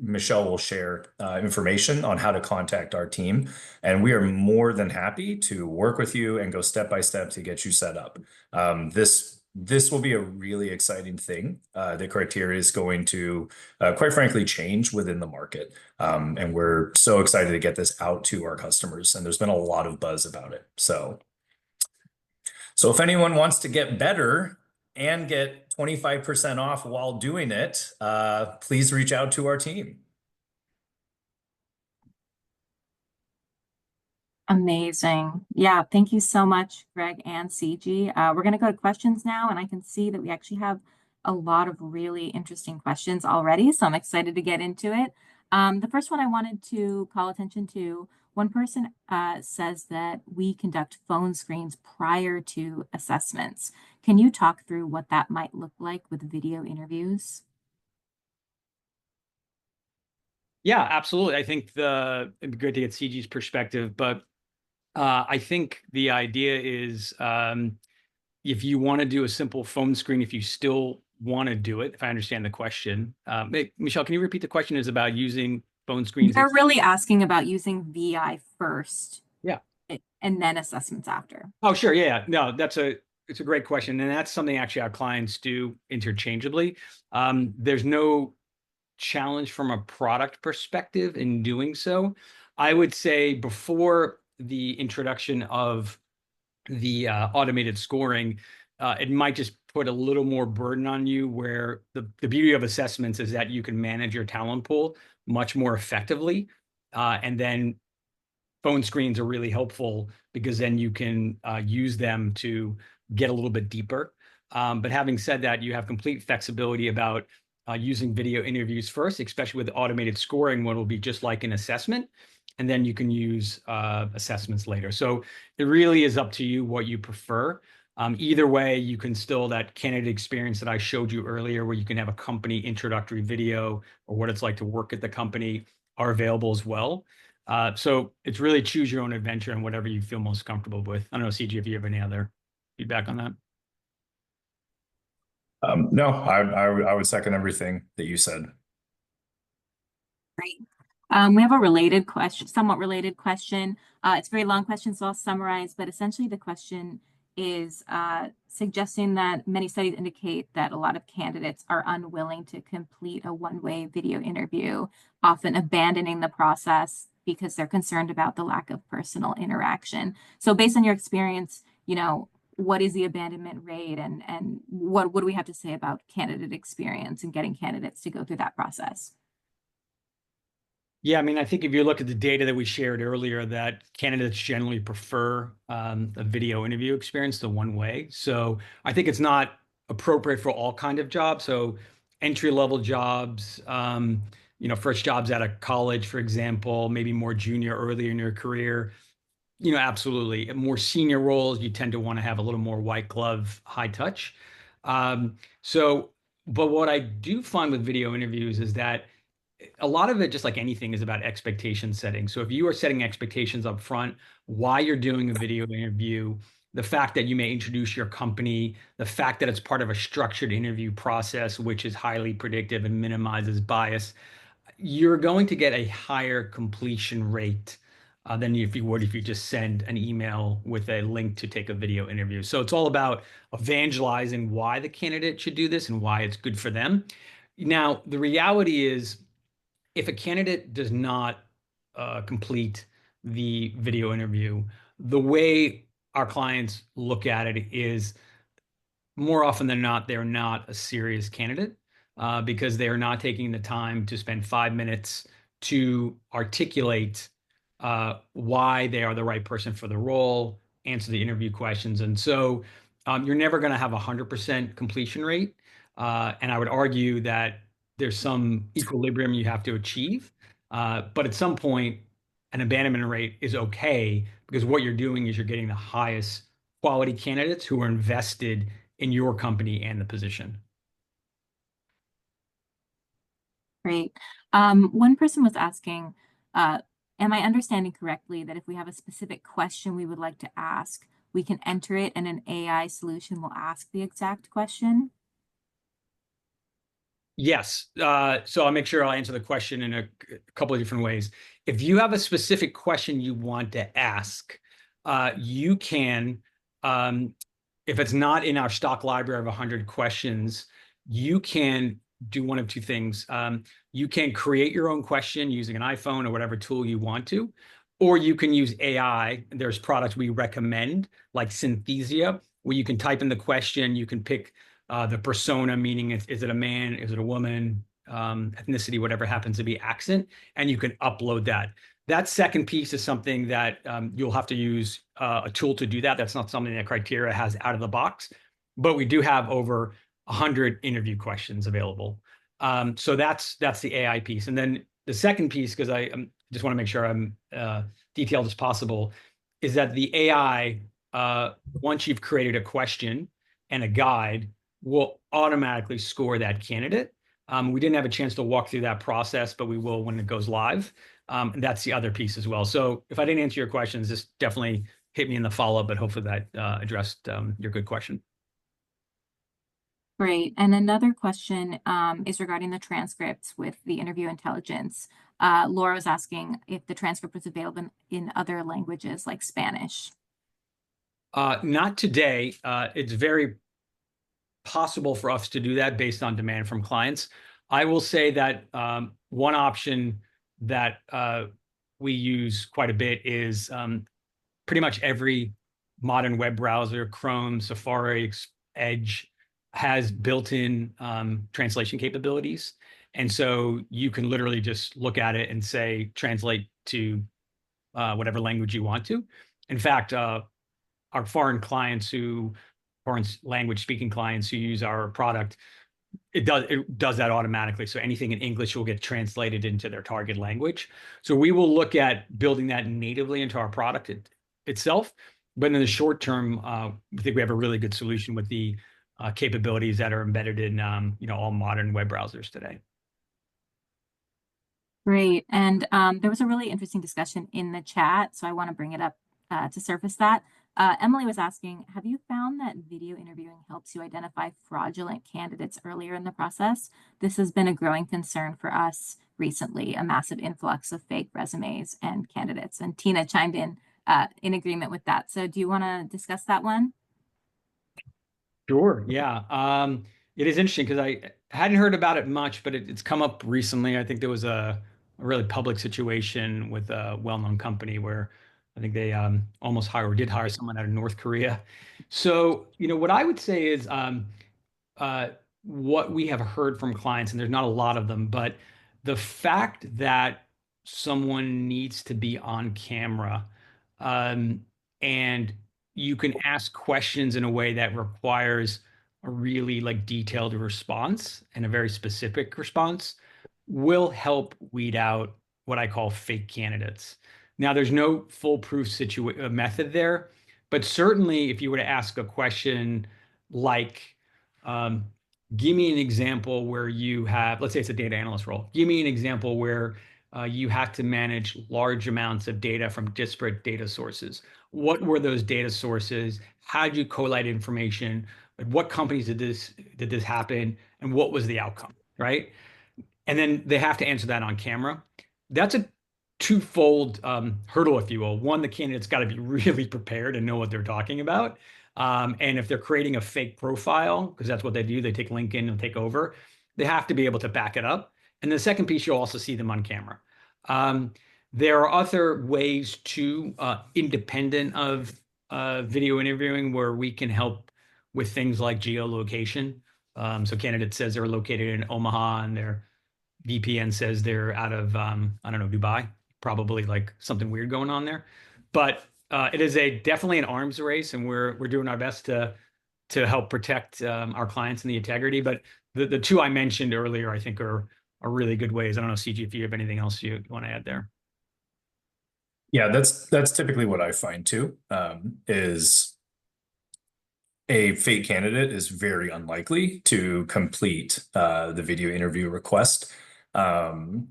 Michelle will share information on how to contact our team, and we are more than happy to work with you and go step by step to get you set up. This will be a really exciting thing. The criteria is going to, quite frankly, change within the market. And we're so excited to get this out to our customers. And there's been a lot of buzz about it. So if anyone wants to get better and get 25% off while doing it, please reach out to our team. Amazing. Yeah, thank you so much, Greg and CG. We're going to go to questions now, and I can see that we actually have a lot of really interesting questions already, so I'm excited to get into it. The first one I wanted to call attention to, one person says that we conduct phone screens prior to assessments. Can you talk through what that might look like with video interviews? Yeah, absolutely. I think it'd be good to get CG's perspective, but I think the idea is if you want to do a simple phone screen, if you still want to do it, if I understand the question. Michelle, can you repeat the question? Is about using phone screens? They're really asking about using VI first. Yeah. And then assessments after. Oh, sure. Yeah. No, it's a great question. And that's something actually our clients do interchangeably. There's no challenge from a product perspective in doing so. I would say before the introduction of the automated scoring, it might just put a little more burden on you, where the beauty of assessments is that you can manage your talent pool much more effectively. And then phone screens are really helpful because then you can use them to get a little bit deeper. But having said that, you have complete flexibility about using video interviews first, especially with automated scoring, what will be just like an assessment. And then you can use assessments later. So it really is up to you what you prefer. Either way, you can still, that candidate experience that I showed you earlier, where you can have a company introductory video or what it's like to work at the company, are available as well. So it's really choose your own adventure and whatever you feel most comfortable with. I don't know, CG, if you have any other feedback on that. No, I would second everything that you said. Great. We have a related question, somewhat related question. It's a very long question, so I'll summarize, but essentially the question is suggesting that many studies indicate that a lot of candidates are unwilling to complete a one-way video interview, often abandoning the process because they're concerned about the lack of personal interaction. So based on your experience, what is the abandonment rate, and what do we have to say about candidate experience and getting candidates to go through that process? Yeah, I mean, I think if you look at the data that we shared earlier, that candidates generally prefer a video interview experience the one way. So I think it's not appropriate for all kind of jobs. So entry level jobs, first jobs out of college, for example, maybe more junior earlier in your career. Absolutely. More senior roles, you tend to want to have a little more white glove, high touch. Um, so, but what I do find with video interviews is that a lot of it, just like anything, is about expectation setting. So if you are setting expectations up front, why you're doing a video interview, the fact that you may introduce your company, the fact that it's part of a structured interview process, which is highly predictive and minimizes bias, you're going to get a higher completion rate than if you would if you just send an email with a link to take a video interview. So it's all about evangelizing why the candidate should do this and why it's good for them. Now, the reality is, if a candidate does not complete the video interview, the way our clients look at it is more often than not, they're not a serious candidate because they are not taking the time to spend 5 minutes to articulate why they are the right person for the role, answer the interview questions. And so you're never going to have a 100% completion rate. And I would argue that there's some equilibrium you have to achieve. But at some point, an abandonment rate is okay because what you're doing is you're getting the highest quality candidates who are invested in your company and the position. Great. One person was asking, am I understanding correctly that if we have a specific question we would like to ask, we can enter it and an AI solution will ask the exact question? Yes. So I'll make sure I'll answer the question in a couple of different ways. If you have a specific question you want to ask, you can, if it's not in our stock library of 100 questions, you can do one of two things. You can create your own question using an iPhone or whatever tool you want to, or you can use AI. There's products we recommend, like Synthesia, where you can type in the question, you can pick the persona, meaning is it a man, is it a woman, ethnicity, whatever happens to be, accent, and you can upload that. That second piece is something that you'll have to use a tool to do that. That's not something that Criteria has out of the box, but we do have over 100 interview questions available. So that's the AI piece. And then the second piece, because I just want to make sure I'm detailed as possible, is that the AI, once you've created a question and a guide, will automatically score that candidate. We didn't have a chance to walk through that process, but we will when it goes live. And that's the other piece as well. So if I didn't answer your questions, just definitely hit me in the follow-up, but hopefully that addressed your good question. Great. And another question is regarding the transcripts with the interview intelligence. Laura was asking if the transcript was available in other languages like Spanish. Not today. It's very possible for us to do that based on demand from clients. I will say that one option that we use quite a bit is pretty much every modern web browser, Chrome, Safari, Edge, has built-in translation capabilities. And so you can literally just look at it and say, translate to whatever language you want to. In fact, our foreign language speaking clients who use our product, it does that automatically. So anything in English will get translated into their target language. So we will look at building that natively into our product itself. But in the short term, we think we have a really good solution with the capabilities that are embedded in all modern web browsers today. Great. And there was a really interesting discussion in the chat, so I want to bring it up to surface that. Emily was asking, have you found that video interviewing helps you identify fraudulent candidates earlier in the process? This has been a growing concern for us recently, a massive influx of fake resumes and candidates. And Tina chimed in agreement with that. So do you want to discuss that one? Sure. Yeah. It is interesting because I hadn't heard about it much, but it's come up recently. I think there was a really public situation with a well-known company where I think they almost did hire someone out of North Korea. So, what I would say is what we have heard from clients, and there's not a lot of them, but the fact that someone needs to be on camera. Um, and you can ask questions in a way that requires a really like detailed response and a very specific response will help weed out what I call fake candidates. Now, there's no foolproof method there, but certainly if you were to ask a question like, um, give me an example where you have, let's say it's a data analyst role. Give me an example where you have to manage large amounts of data from disparate data sources. What were those data sources? How did you collate information? What companies did this happen? And what was the outcome, right? And then they have to answer that on camera. That's a twofold hurdle, if you will. One, the candidate's got to be really prepared and know what they're talking about. And if they're creating a fake profile, because that's what they do, they take LinkedIn and take over, they have to be able to back it up. And the second piece, you'll also see them on camera. There are other ways to, independent of video interviewing, where we can help with things like geolocation. So candidate says they're located in Omaha and their VPN says they're out of, I don't know, Dubai, probably like something weird going on there. But it is definitely an arms race, and we're doing our best to help protect our clients and the integrity. But the two I mentioned earlier, I think are really good ways. I don't know, CG, if you have anything else you want to add there. Yeah, that's typically what I find too, is a fake candidate is very unlikely to complete the video interview request. And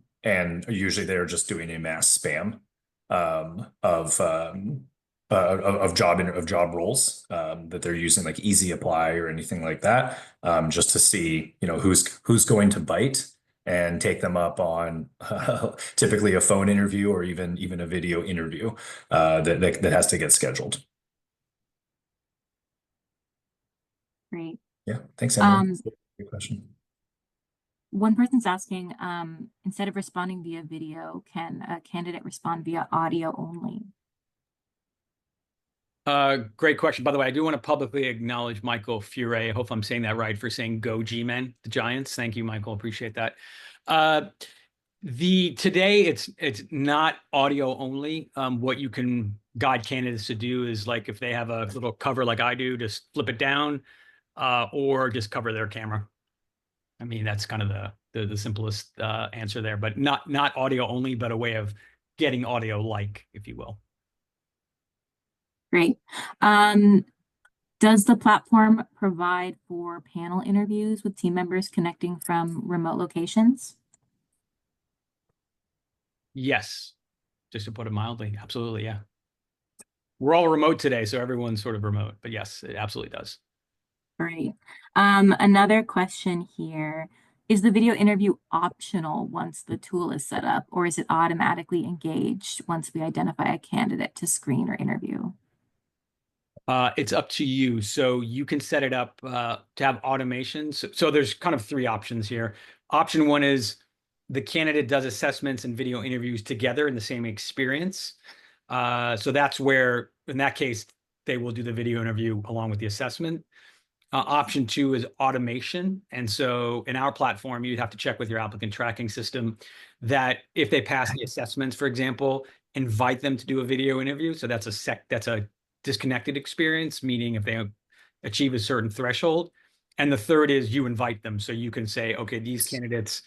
usually they're just doing a mass spam of job roles that they're using, like Easy Apply or anything like that, just to see, you know, who's going to bite and take them up on typically a phone interview or even a video interview that has to get scheduled. Great. Yeah, thanks, Emily. Um, Good question. One person's asking, instead of responding via video, can a candidate respond via audio only? Great question. By the way, I do want to publicly acknowledge Michael Fure. I hope I'm saying that right, for saying "Go G-Men," the Giants. Thank you, Michael. Appreciate that. Today it's not audio only. What you can guide candidates to do is, like, if they have a little cover like I do, just flip it down, or just cover their camera. I mean, that's kind of the simplest answer there, but not audio only, but a way of getting audio like, if you will. Great. Does the platform provide for panel interviews with team members connecting from remote locations? Yes, just to put it mildly, absolutely, yeah. We're all remote today, so everyone's sort of remote, but yes, it absolutely does. Great. Another question here. Is the video interview optional once the tool is set up, or is it automatically engaged once we identify a candidate to screen or interview? It's up to you. So you can set it up to have automation. So there's kind of three options here. Option one is the candidate does assessments and video interviews together in the same experience. So that's where, in that case, they will do the video interview along with the assessment. Option two is automation. And so in our platform, you'd have to check with your applicant tracking system that if they pass the assessments, for example, invite them to do a video interview. So that's a disconnected experience, meaning if they achieve a certain threshold. And the third is you invite them. So you can say, okay, these candidates,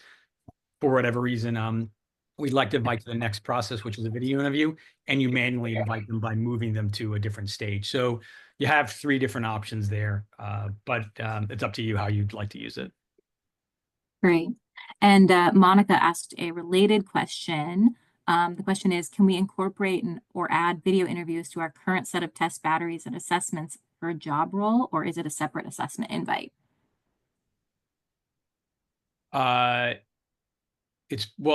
for whatever reason, we'd like to invite to the next process, which is a video interview, and you manually invite them by moving them to a different stage. So you have three different options there, but it's up to you how you'd like to use it. Great. And Monica asked a related question. The question is, can we incorporate or add video interviews to our current set of test batteries and assessments for a job role, or is it a separate assessment invite? Well,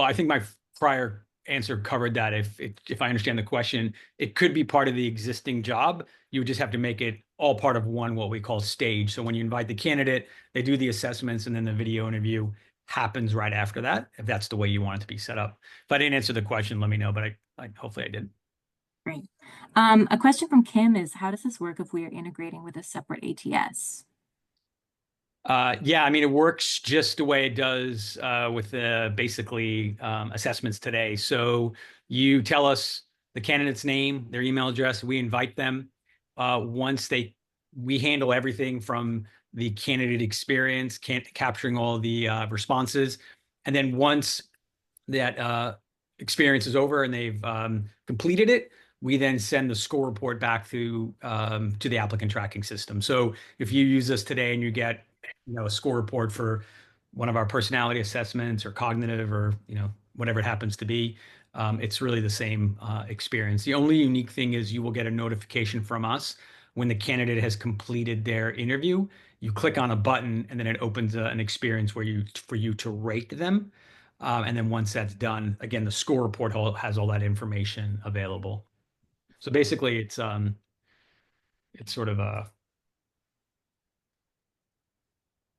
I think my prior answer covered that. If I understand the question, it could be part of the existing job. You would just have to make it all part of one, what we call stage. So when you invite the candidate, they do the assessments, and then the video interview happens right after that, if that's the way you want it to be set up. If I didn't answer the question, let me know, but hopefully I did. Great. A question from Kim is, how does this work if we are integrating with a separate ATS? Yeah, I mean, it works just the way it does with basically assessments today. So you tell us the candidate's name, their email address, we invite them. Once we handle everything from the candidate experience, capturing all the responses. And then once that experience is over and they've completed it, we then send the score report back to the applicant tracking system. So if you use this today and you get a score report for one of our personality assessments or cognitive or whatever it happens to be, it's really the same experience. The only unique thing is you will get a notification from us when the candidate has completed their interview. You click on a button and then it opens an experience for you to rate them. And then once that's done, again, the score report has all that information available. So basically, it's sort of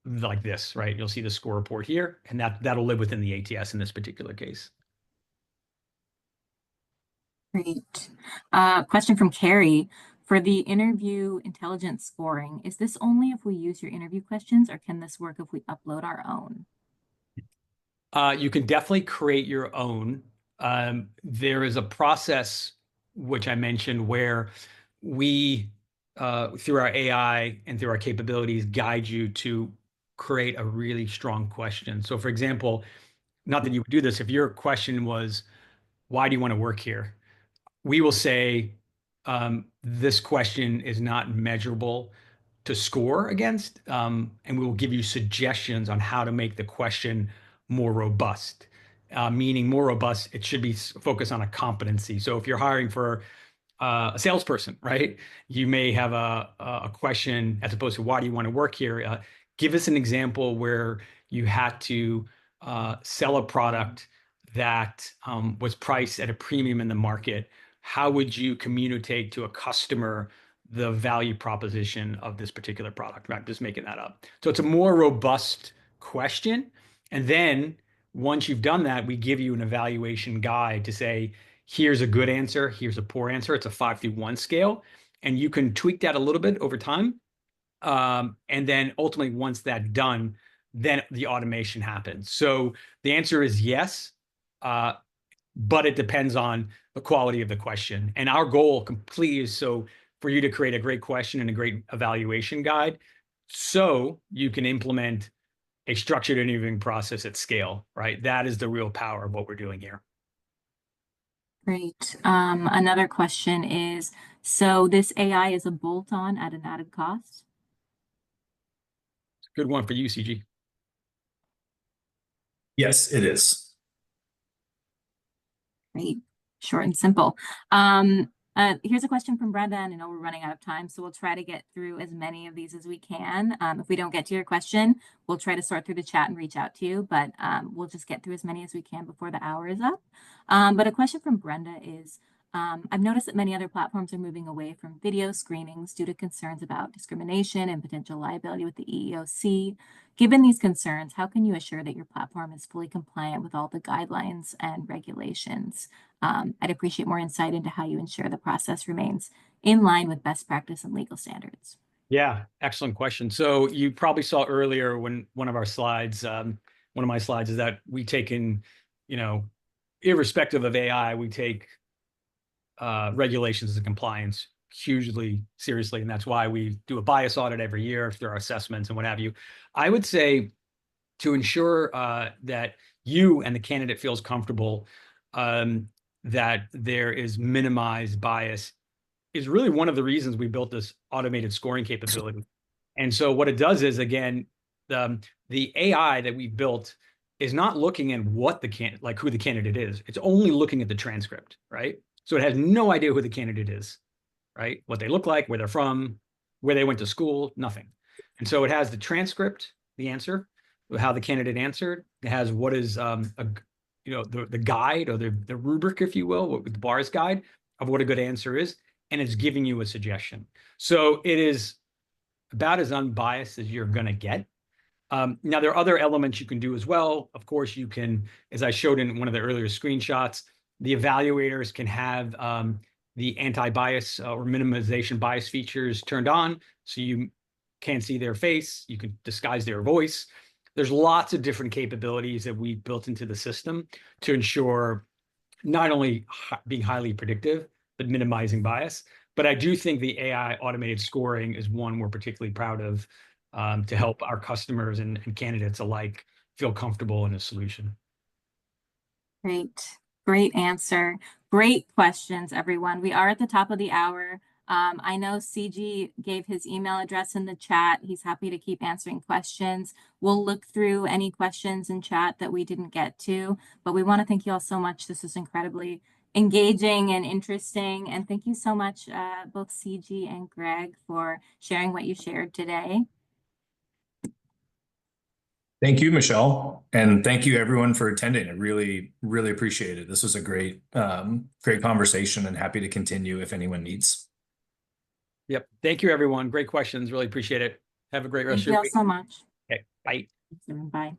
like this, right? You'll see the score report here, and that'll live within the ATS in this particular case. Great. Question from Carrie. For the interview intelligence scoring, is this only if we use your interview questions, or can this work if we upload our own? You can definitely create your own. There is a process which I mentioned where we, through our AI and through our capabilities, guide you to create a really strong question. So, for example, not that you would do this, if your question was, why do you want to work here? We will say, this question is not measurable to score against, and we will give you suggestions on how to make the question more robust. Meaning more robust, it should be focused on a competency. So if you're hiring for a salesperson, right? You may have a question as opposed to why do you want to work here? Give us an example where you had to sell a product that was priced at a premium in the market. How would you communicate to a customer the value proposition of this particular product? Right? I'm just making that up. So it's a more robust question. And then once you've done that, we give you an evaluation guide to say, here's a good answer, here's a poor answer. It's a 5 through 1 scale. And you can tweak that a little bit over time. And then ultimately, once that's done, then the automation happens. So the answer is yes, but it depends on the quality of the question. And our goal completely is so for you to create a great question and a great evaluation guide so you can implement a structured interviewing process at scale, right? That is the real power of what we're doing here. Great. Another question is, so this AI is a bolt-on at an added cost? Good one for you, CG. Yes, it is. Great. Short and simple. Here's a question from Brenda, and I know we're running out of time, so we'll try to get through as many of these as we can. If we don't get to your question, we'll try to sort through the chat and reach out to you, but we'll just get through as many as we can before the hour is up. But a question from Brenda is, I've noticed that many other platforms are moving away from video screenings due to concerns about discrimination and potential liability with the EEOC. Given these concerns, how can you assure that your platform is fully compliant with all the guidelines and regulations? I'd appreciate more insight into how you ensure the process remains in line with best practice and legal standards. Yeah, excellent question. So you probably saw earlier when one of my slides is that we take in, irrespective of AI, we take regulations and compliance hugely seriously. And that's why we do a bias audit every year through our assessments and what have you. I would say to ensure that you and the candidate feels comfortable that there is minimized bias is really one of the reasons we built this automated scoring capability. And so what it does is, again, the AI that we built is not looking at who the candidate is. It's only looking at the transcript, right? So it has no idea who the candidate is, right? What they look like, where they're from, where they went to school, nothing. And so it has the transcript, the answer, how the candidate answered. It has what is the guide or the rubric, if you will, the BARS guide of what a good answer is, and it's giving you a suggestion. So it is about as unbiased as you're going to get. Now, there are other elements you can do as well. Of course, you can, as I showed in one of the earlier screenshots, the evaluators can have the anti-bias or minimization bias features turned on. So you can't see their face. You can disguise their voice. There's lots of different capabilities that we built into the system to ensure not only being highly predictive, but minimizing bias. But I do think the AI automated scoring is one we're particularly proud of, to help our customers and candidates alike feel comfortable in a solution. Great answer. Great questions, everyone. We are at the top of the hour. I know CG gave his email address in the chat. He's happy to keep answering questions. We'll look through any questions in chat that we didn't get to, but we want to thank you all so much. This is incredibly engaging and interesting. And thank you so much, both CG and Greg, for sharing what you shared today. Thank you, Michelle. And thank you everyone for attending. I really, really appreciate it. This was a great conversation, and happy to continue if anyone needs. Yep. Thank you, everyone. Great questions. Really appreciate it. Have a great rest of your week. Thank you all so much. Okay. Bye. Bye.